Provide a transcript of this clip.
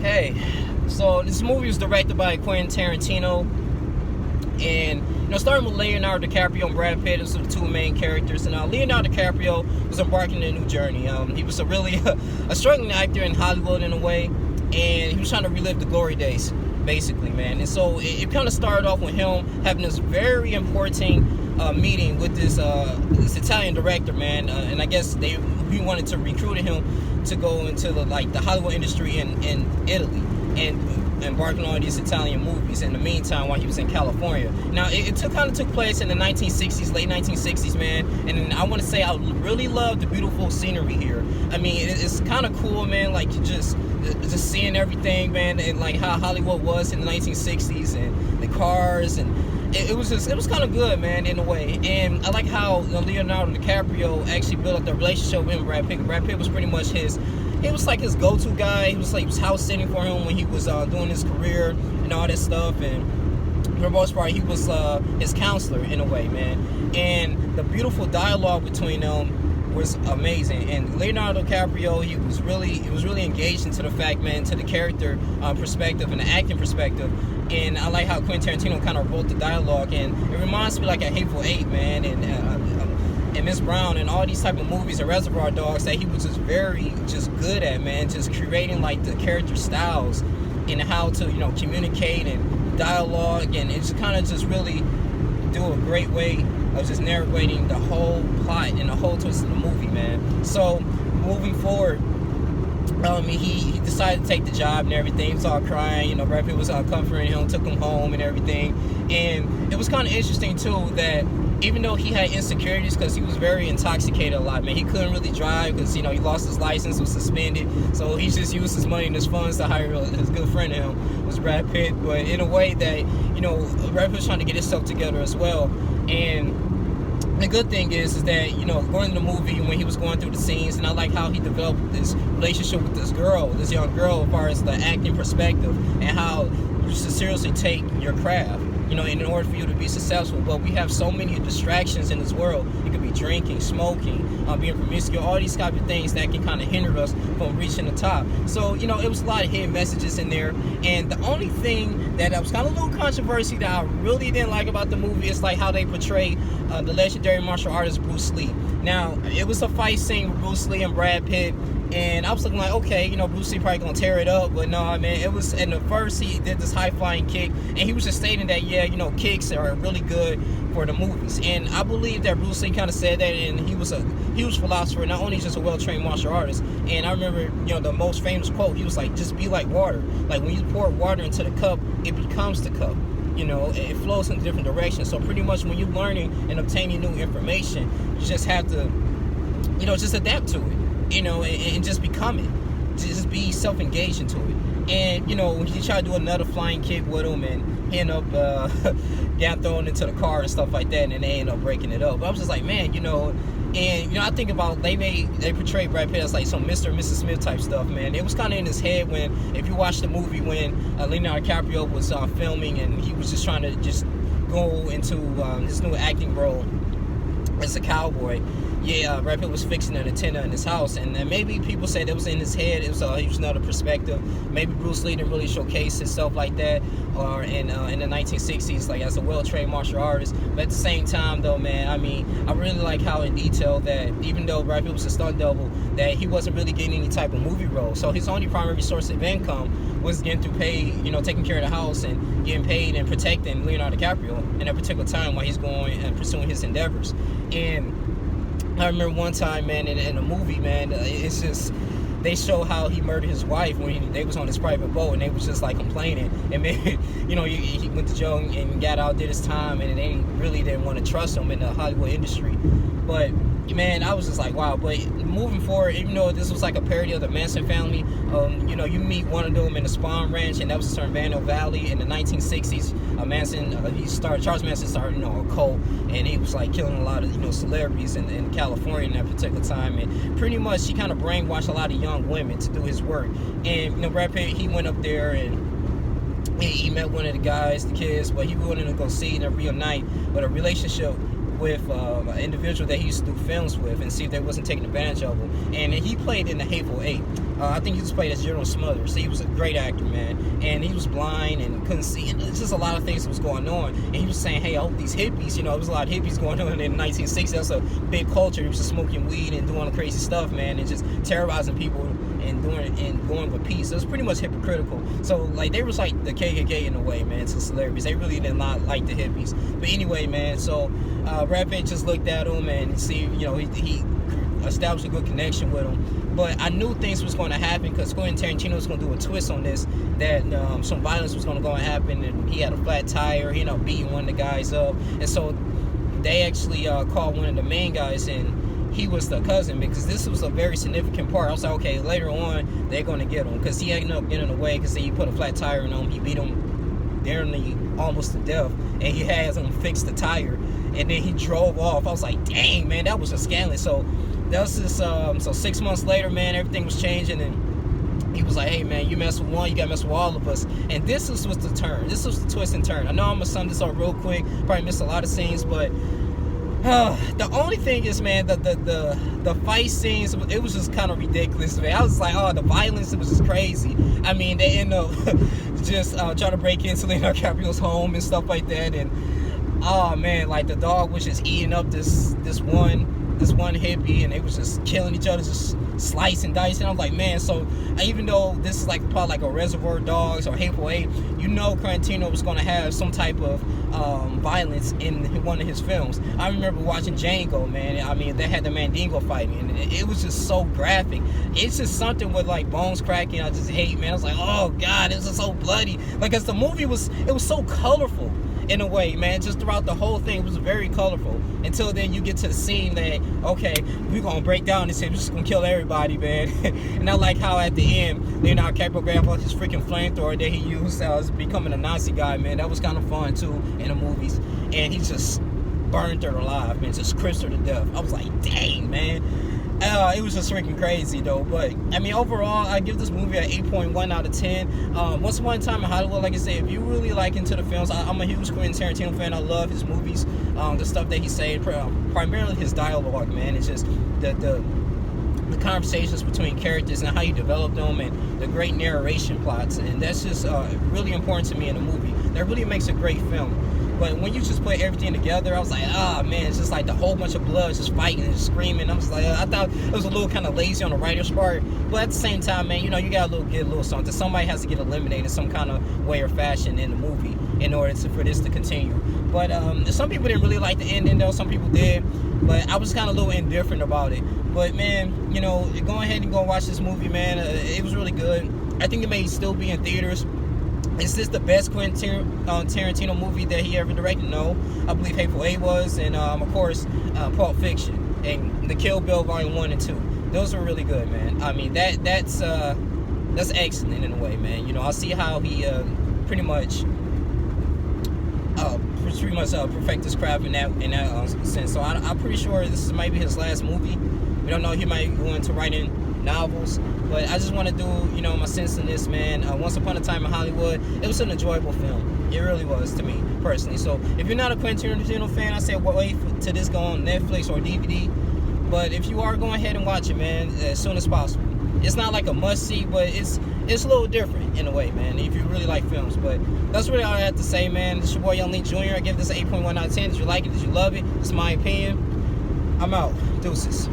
Hey, so this movie was directed by Quentin Tarantino, and starting with Leonardo DiCaprio and Brad Pitt, those are the two main characters. And Leonardo DiCaprio was embarking on a new journey. He was a struggling actor in Hollywood in a way, and he was trying to relive the glory days, basically, man. And so it kind of started off with him having this very important meeting with this Italian director, man. And I guess he wanted to recruit him to go into the Hollywood industry in Italy and embarking on these Italian movies in the meantime while he was in California. Now it kind of took place in the 1960s, late 1960s, man. And I want to say I really love the beautiful scenery here. I mean, it's kind of cool, man. Like you just seeing everything, man, and like how Hollywood was in the 1960s and the cars and. It was kind of good, man, in a way. And I like how Leonardo DiCaprio actually built up the relationship with Brad Pitt. Brad Pitt was pretty much his like go-to guy. He was house sitting for him when he was doing his career and all that stuff. And for the most part, he was his counselor in a way, man. And the beautiful dialogue between them was amazing. And Leonardo DiCaprio, he was really engaged into the fact, man, to the character perspective and the acting perspective. And I like how Quentin Tarantino kind of wrote the dialogue, and it reminds me like a Hateful Eight, man, and Miss Brown and all these type of movies and Reservoir Dogs that he was just good at, man, just creating like the character styles and how to communicate and dialogue, and it's kind of just really do a great way of just narrating the whole plot and the whole twist of the movie, man. So moving forward, he decided to take the job and everything. He was all crying, Brad Pitt was comforting him, took him home and everything. And it was kind of interesting too that even though he had insecurities because he was very intoxicated a lot, man, he couldn't really drive because he lost his license, was suspended, so he just used his money and his funds to hire his good friend of him, was Brad Pitt. But in a way that Brad Pitt was trying to get himself together as well. And the good thing is that going to the movie when he was going through the scenes, and I like how he developed this relationship with this young girl, as far as the acting perspective and how you should seriously take your craft, in order for you to be successful. But we have so many distractions in this world. It could be drinking, smoking, being promiscuous, all these type of things that can kind of hinder us from reaching the top. So, it was a lot of hidden messages in there. And the only thing that was kind of a little controversy that I really didn't like about the movie is like how they portray the legendary martial artist Bruce Lee. Now, it was a fight scene with Bruce Lee and Brad Pitt, and I was looking like, okay, Bruce Lee probably gonna tear it up, but no, man, it was, in the first he did this high-flying kick, and he was just stating that, yeah, kicks are really good for the movies. And I believe that Bruce Lee kind of said that, and he was a huge philosopher, not only just a well-trained martial artist. And I remember, the most famous quote, he was like, just be like water. Like, when you pour water into the cup, it becomes the cup. It flows in different directions. So pretty much when you're learning and obtaining new information, you just have to, just adapt to it, and just become it. Just be self-engaged into it. And, when he tried to do another flying kick with him, and he ended up getting thrown into the car and stuff like that, and then they ended up breaking it up. But I was just like, man, and I think about they portrayed Brad Pitt as like some Mr. and Mrs. Smith type stuff, man. It was kind of in his head when, if you watch the movie when Leonardo DiCaprio was filming, and he was just trying to just go into his new acting role as a cowboy. Yeah, Brad Pitt was fixing an antenna in his house, and then maybe people said it was in his head. It was another perspective. Maybe Bruce Lee didn't really showcase himself like that, or in the 1960s, like as a well-trained martial artist. But at the same time, though, man, I mean, I really like how in detail that even though Brad Pitt was a stunt double, that he wasn't really getting any type of movie role. So his only primary source of income was getting to pay, taking care of the house and getting paid and protecting Leonardo DiCaprio in that particular time while he's going and pursuing his endeavors. And I remember one time, man, in a movie, man, it's just, they show how he murdered his wife when they was on his private boat, and they was just like complaining, and maybe, he went to jail and got out, did his time, and they really didn't want to trust him in the Hollywood industry. But man, I was just like, wow. But moving forward, even though this was like a parody of the Manson family, you meet one of them in the Spahn Ranch, and that was Cervano Valley in the 1960s. Charles Manson started, a cult, and he was like killing a lot of, celebrities in California in that particular time, and pretty much he kind of brainwashed a lot of young women to do his work. And Brad Pitt, he went up there and he met one of the guys, the kids, but he wanted to go see and reunite with a relationship with an individual that he used to do films with and see if they wasn't taking advantage of him. And he played in the Hateful Eight. I think he was played as General Smothers. So he was a great actor, man. And he was blind and couldn't see. And it's just a lot of things that was going on. And he was saying, hey, I hope these hippies, you know, there was a lot of hippies going on in the 1960s. That's a big culture. He was just smoking weed and doing crazy stuff, man, and just terrorizing people and going with peace. It was pretty much hypocritical. So, like, they was like the KKK in a way, man, to celebrities. They really did not like the hippies. But anyway, man, so Brad Pitt just looked at him and see, you know, he established a good connection with him. But I knew things was going to happen because Quentin Tarantino was going to do a twist on this, that some violence was going to go and happen, and he had a flat tire. He ended up beating one of the guys up, and so they actually called one of the main guys, and he was the cousin, because this was a very significant part. I was like, okay, later on they're going to get him, because he ended up getting away because he put a flat tire in him. He beat him nearly almost to death, and he has him fix the tire, and then he drove off. I was like, dang, man, that was a scandalous. So that was just so 6 months later, man, everything was changing, and he was like, hey, man, you mess with one, you gotta mess with all of us. And this was the turn. This was the twist and turn. I know I'm gonna sum this up real quick, probably missed a lot of scenes, but the only thing is, man, the fight scenes, it was just kind of ridiculous, man. I was like, oh, the violence, it was just crazy. I mean, they end up just trying to break into Leonardo DiCaprio's home and stuff like that, and oh man, like the dog was just eating up this one hippie, and they was just killing each other, just slicing, dicing. I was like, man, so even though this is like probably like a Reservoir Dogs or Hateful Eight, you know Tarantino was going to have some type of violence in one of his films. I remember watching Django, man. I mean, they had the Mandingo fighting, and it was just so graphic. It's just something with like bones cracking. I just hate, man. I was like, oh god, this is so bloody. Like, cause the movie was so colorful in a way, man. Just throughout the whole thing, it was very colorful. Until then, you get to the scene that, okay, we're gonna break down this shit. We're just gonna kill everybody, man. And I like how at the end, Leonardo DiCaprio grabbed his freaking flamethrower that he used as becoming a Nazi guy, man. That was kind of fun too in the movies. And he just burned her alive, man. Just crisped her to death. I was like, dang, man. It was just freaking crazy though. But I mean, overall, I give this movie an 8.1 out of 10. Once Upon a Time in Hollywood, like I said, if you really like into the films, I'm a huge Quentin Tarantino fan. I love his movies, the stuff that he said, primarily his dialogue, man. It's just the conversations between characters and how you develop them, and the great narration plots, and that's just really important to me in a movie. That really makes a great film. But when you just put everything together, I was like, ah, man, it's just like the whole bunch of blood just fighting and just screaming. I was like, I thought it was a little kind of lazy on the writer's part. But at the same time, man, you know, you got to get a little something. Somebody has to get eliminated in some kind of way or fashion in the movie in order for this to continue. But some people didn't really like the ending, though. Some people did. But I was kind of a little indifferent about it. But, man, you know, go ahead and go watch this movie, man. It was really good. I think it may still be in theaters. Is this the best Quentin Tarantino movie that he ever directed? No. I believe Hateful Eight was, and of course, Pulp Fiction and the Kill Bill Volume 1 and 2. Those were really good, man. I mean, that's excellent in a way, man. You know, I see how he pretty much perfect his craft in that sense. So I'm pretty sure this is maybe his last movie. We don't know. He might go into writing novels, but I just want to do, you know, my sense in this, man. Once Upon a Time in Hollywood, it was an enjoyable film. It really was to me personally. So if you're not a Quentin Tarantino fan, I say wait till this go on Netflix or DVD. But if you are, go ahead and watch it, man, as soon as possible. It's not like a must-see, but it's a little different in a way, man, if you really like films. But that's really all I have to say, man. This is your boy Young Lee Jr. I give this an 8.1 out of 10. Did you like it? Did you love it? It's my opinion. I'm out. Deuces.